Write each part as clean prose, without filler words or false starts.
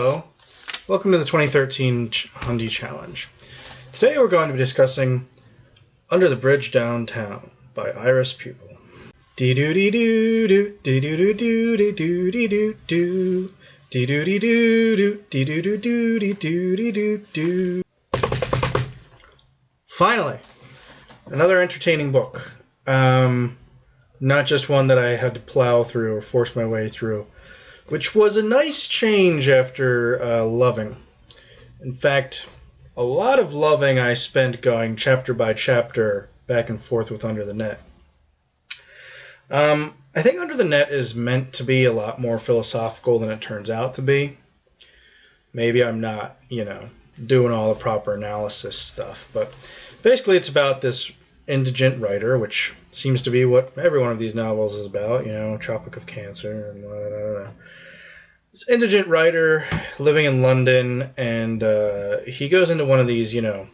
Hello, welcome to the 2013 Hundie Challenge. Today we're going to be discussing Under the Bridge Downtown by Iris Pupil. Dee-doo-dee-doo-doo, dee-doo-doo-doo-dee-doo-doo-doo-doo, dee-doo-dee-doo-doo, dee-doo-dee-doo-dee-doo-doo-doo. Finally, another entertaining book. Not just one that I had to plow through or force my way through, which was a nice change after Loving. In fact, a lot of Loving I spent going chapter by chapter back and forth with Under the Net. I think Under the Net is meant to be a lot more philosophical than it turns out to be. Maybe I'm not, doing all the proper analysis stuff, but basically it's about this indigent writer, which seems to be what every one of these novels is about, Tropic of Cancer and blah, blah, blah, blah. This indigent writer living in London, and he goes into one of these, there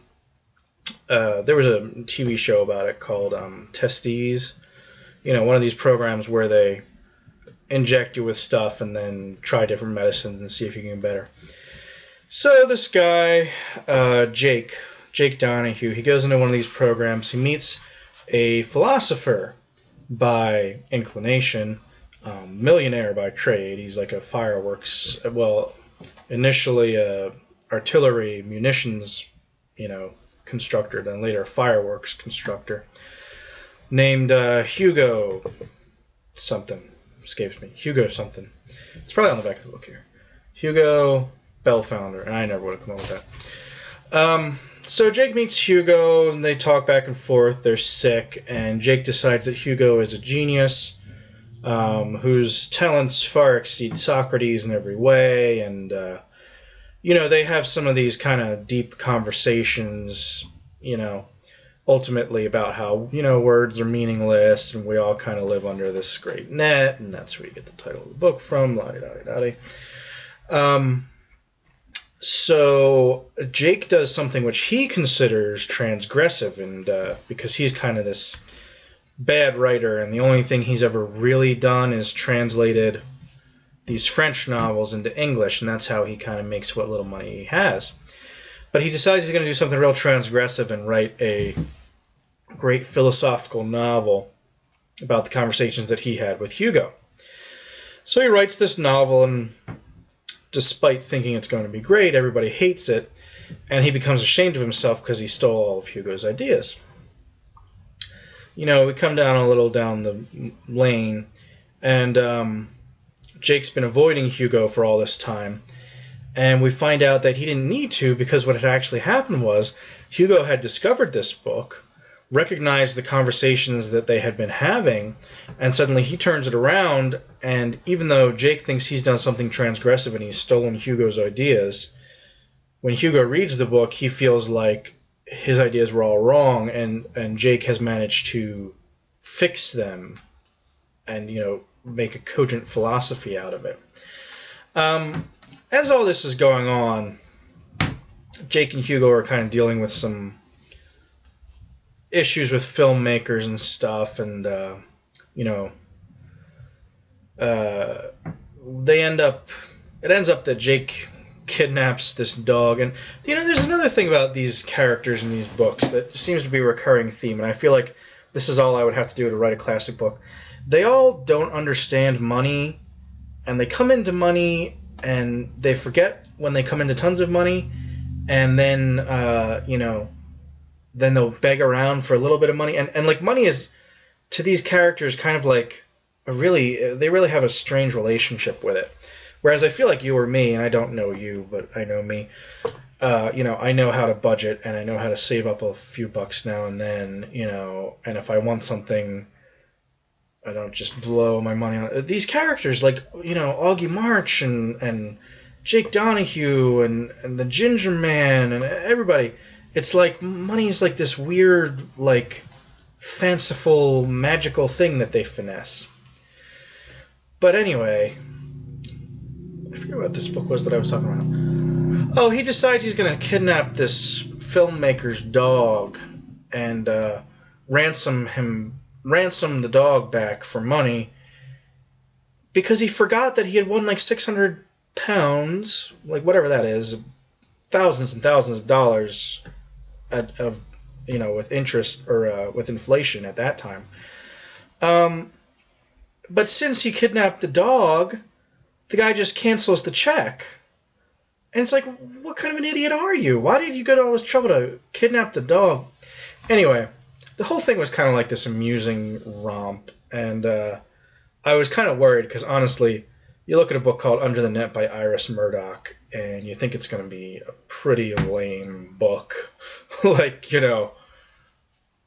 was a TV show about it called Testes, one of these programs where they inject you with stuff and then try different medicines and see if you can get better. So this guy, Jake Donahue, he goes into one of these programs. He meets a philosopher by inclination, millionaire by trade. He's like a fireworks, initially a artillery munitions, constructor, then later a fireworks constructor, named Hugo something. Escapes me. Hugo something. It's probably on the back of the book here. Hugo Bellfounder, and I never would have come up with that. So Jake meets Hugo, and they talk back and forth. They're sick, and Jake decides that Hugo is a genius, whose talents far exceed Socrates in every way, and, they have some of these kind of deep conversations, ultimately about how, words are meaningless, and we all kind of live under this great net, and that's where you get the title of the book from, la-di-da-di-da-di. So Jake does something which he considers transgressive, and because he's kind of this bad writer, and the only thing he's ever really done is translated these French novels into English, and that's how he kind of makes what little money he has. But he decides he's going to do something real transgressive and write a great philosophical novel about the conversations that he had with Hugo. So he writes this novel, and despite thinking it's going to be great, everybody hates it, and he becomes ashamed of himself because he stole all of Hugo's ideas. We come down the lane, and Jake's been avoiding Hugo for all this time, and we find out that he didn't need to, because what had actually happened was Hugo had discovered this book, recognized the conversations that they had been having, and suddenly he turns it around, and even though Jake thinks he's done something transgressive and he's stolen Hugo's ideas, when Hugo reads the book, he feels like his ideas were all wrong, and Jake has managed to fix them and, make a cogent philosophy out of it. As all this is going on, Jake and Hugo are kind of dealing with some issues with filmmakers and stuff, and it ends up that Jake kidnaps this dog, and there's another thing about these characters in these books that seems to be a recurring theme, and I feel like this is all I would have to do to write a classic book. They all don't understand money, and they come into money and they forget when they come into tons of money, and then then they'll beg around for a little bit of money. And like, money is, to these characters, kind of like they really have a strange relationship with it. Whereas I feel like you or me, and I don't know you, but I know me, I know how to budget, and I know how to save up a few bucks now and then, and if I want something, I don't just blow my money on it. These characters, like, Augie March and Jake Donahue and the Ginger Man and everybody, it's like money's like this weird, like, fanciful, magical thing that they finesse. But anyway, I forget what this book was that I was talking about. Oh, he decides he's going to kidnap this filmmaker's dog and ransom the dog back for money, because he forgot that he had won like $600 pounds, like whatever that is, thousands and thousands of dollars of with interest or with inflation at that time. But since he kidnapped the dog, the guy just cancels the check. And it's like, what kind of an idiot are you? Why did you go to all this trouble to kidnap the dog? Anyway, the whole thing was kind of like this amusing romp. And I was kind of worried because, honestly, you look at a book called Under the Net by Iris Murdoch, and you think it's going to be a pretty lame book. Like, To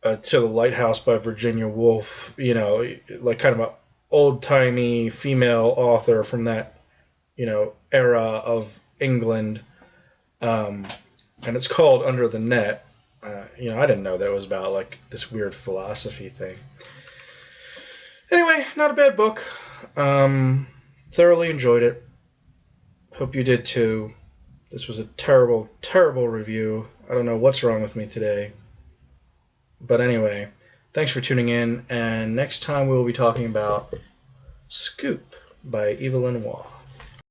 the Lighthouse by Virginia Woolf, like kind of an old-timey female author from that, era of England. And it's called Under the Net. I didn't know that it was about, like, this weird philosophy thing. Anyway, not a bad book. Thoroughly enjoyed it. Hope you did too. This was a terrible, terrible review. I don't know what's wrong with me today. But anyway, thanks for tuning in, and next time we will be talking about Scoop by Eva Lenoir.